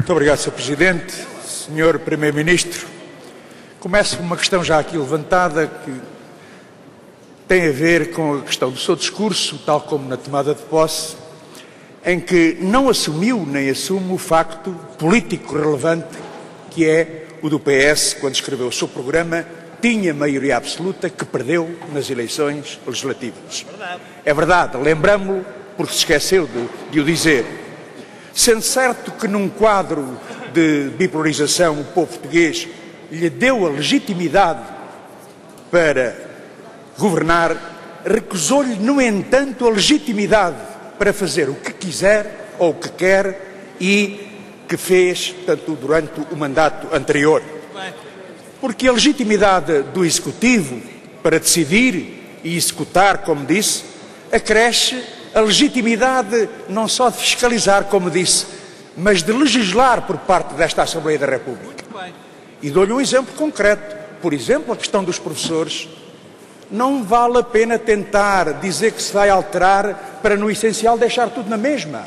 Muito obrigado, Sr. Presidente. Sr. Primeiro-Ministro, começo com uma questão já aqui levantada que tem a ver com a questão do seu discurso, tal como na tomada de posse, em que não assumiu nem assume o facto político relevante que é o do PS, quando escreveu o seu programa, tinha maioria absoluta que perdeu nas eleições legislativas. É verdade, lembramo-lo porque se esqueceu de o dizer. Sendo certo que num quadro de bipolarização o povo português lhe deu a legitimidade para governar, recusou-lhe, no entanto, a legitimidade para fazer o que quiser ou o que quer e que fez, tanto durante o mandato anterior. Porque a legitimidade do Executivo para decidir e executar, como disse, acresce a legitimidade não só de fiscalizar, como disse, mas de legislar por parte desta Assembleia da República. E dou-lhe um exemplo concreto. Por exemplo, a questão dos professores. Não vale a pena tentar dizer que se vai alterar para, no essencial, deixar tudo na mesma.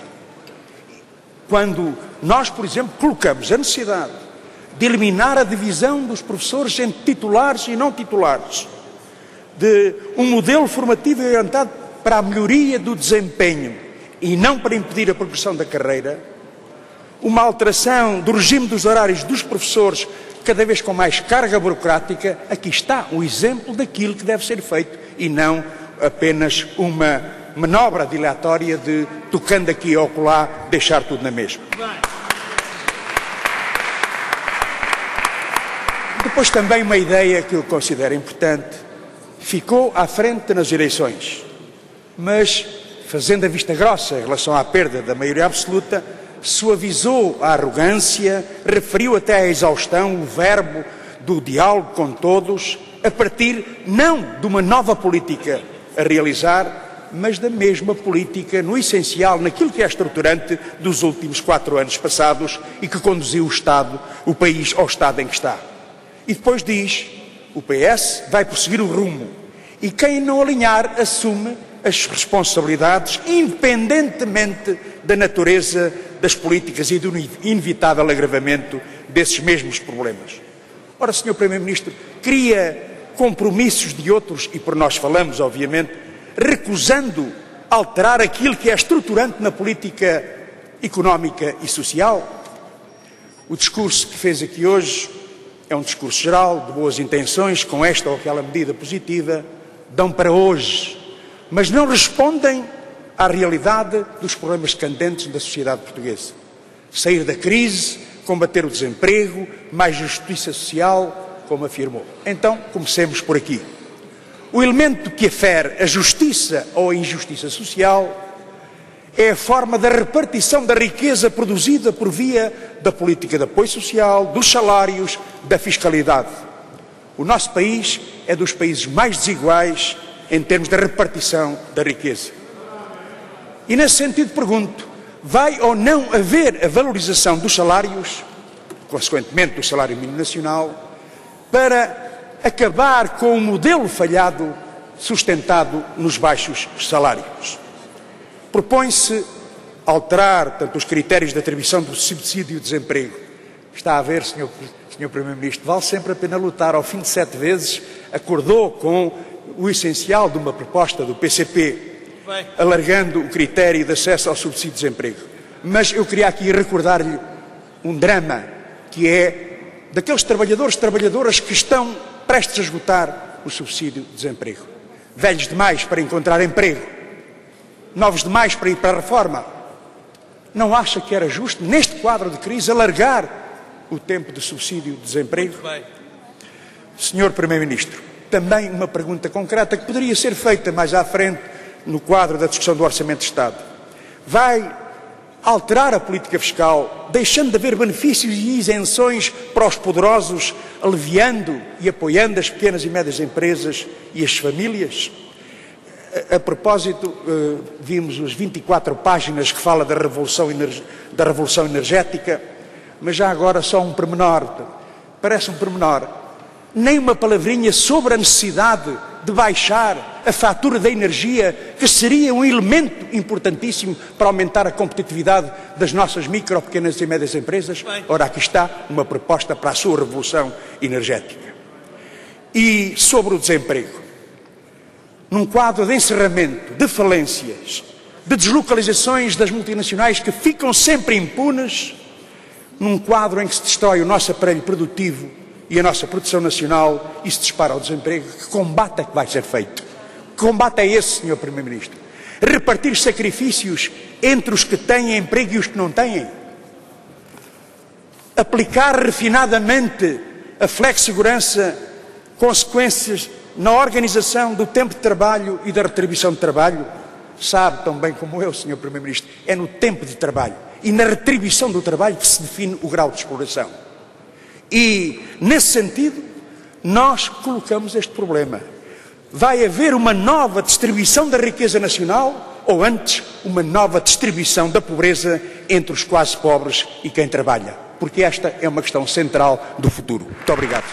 Quando nós, por exemplo, colocamos a necessidade de eliminar a divisão dos professores entre titulares e não titulares, de um modelo formativo orientado para a melhoria do desempenho e não para impedir a progressão da carreira, uma alteração do regime dos horários dos professores, cada vez com mais carga burocrática, aqui está o exemplo daquilo que deve ser feito e não apenas uma manobra dilatória de, tocando aqui ou acolá, deixar tudo na mesma. Depois também uma ideia que eu considero importante, ficou à frente nas eleições, mas fazendo a vista grossa em relação à perda da maioria absoluta, suavizou a arrogância, referiu até à exaustão o verbo do diálogo com todos, a partir não de uma nova política a realizar, mas da mesma política, no essencial, naquilo que é estruturante dos últimos 4 anos passados e que conduziu o Estado, o país, ao estado em que está. E depois diz, o PS vai prosseguir o rumo e quem não alinhar assume as responsabilidades, independentemente da natureza das políticas e do inevitável agravamento desses mesmos problemas. Ora, Sr. Primeiro-Ministro, cria compromissos de outros, e por nós falamos, obviamente, recusando alterar aquilo que é estruturante na política económica e social. O discurso que fez aqui hoje é um discurso geral, de boas intenções, com esta ou aquela medida positiva, dão para hoje, mas não respondem à realidade dos problemas candentes da sociedade portuguesa. Sair da crise, combater o desemprego, mais justiça social, como afirmou. Então, comecemos por aqui. O elemento que afere a justiça ou a injustiça social é a forma da repartição da riqueza produzida por via da política de apoio social, dos salários, da fiscalidade. O nosso país é dos países mais desiguais em termos da repartição da riqueza. E nesse sentido pergunto, vai ou não haver a valorização dos salários, consequentemente do salário mínimo nacional, para acabar com o modelo falhado sustentado nos baixos salários? Propõe-se alterar tanto os critérios de atribuição do subsídio de desemprego. Está a ver, Sr. Primeiro-Ministro, vale sempre a pena lutar. Ao fim de 7 vezes, acordou com o essencial de uma proposta do PCP, alargando o critério de acesso ao subsídio de desemprego. Mas eu queria aqui recordar-lhe um drama, que é daqueles trabalhadoras que estão prestes a esgotar o subsídio de desemprego. Velhos demais para encontrar emprego, novos demais para ir para a reforma. Não acha que era justo, neste quadro de crise, alargar o tempo de subsídio de desemprego? Sr. Primeiro-Ministro, também uma pergunta concreta que poderia ser feita mais à frente no quadro da discussão do Orçamento de Estado. Vai alterar a política fiscal, deixando de haver benefícios e isenções para os poderosos, aliviando e apoiando as pequenas e médias empresas e as famílias? A propósito, vimos as 24 páginas que fala da revolução energética, mas já agora só um pormenor, parece um pormenor, nem uma palavrinha sobre a necessidade de baixar a fatura da energia, que seria um elemento importantíssimo para aumentar a competitividade das nossas micro, pequenas e médias empresas? Ora, aqui está uma proposta para a sua revolução energética. E sobre o desemprego, num quadro de encerramento, de falências, de deslocalizações das multinacionais que ficam sempre impunes, num quadro em que se destrói o nosso aparelho produtivo e a nossa produção nacional e se dispara o desemprego, que combate é que vai ser feito? Que combate é esse, Sr. Primeiro-Ministro? Repartir sacrifícios entre os que têm emprego e os que não têm? Aplicar refinadamente a flexsegurança, consequências na organização do tempo de trabalho e da retribuição de trabalho? Sabe tão bem como eu, Sr. Primeiro-Ministro, é no tempo de trabalho e na retribuição do trabalho que se define o grau de exploração. E, nesse sentido, nós colocamos este problema. Vai haver uma nova distribuição da riqueza nacional ou, antes, uma nova distribuição da pobreza entre os quase pobres e quem trabalha? Porque esta é uma questão central do futuro. Muito obrigado.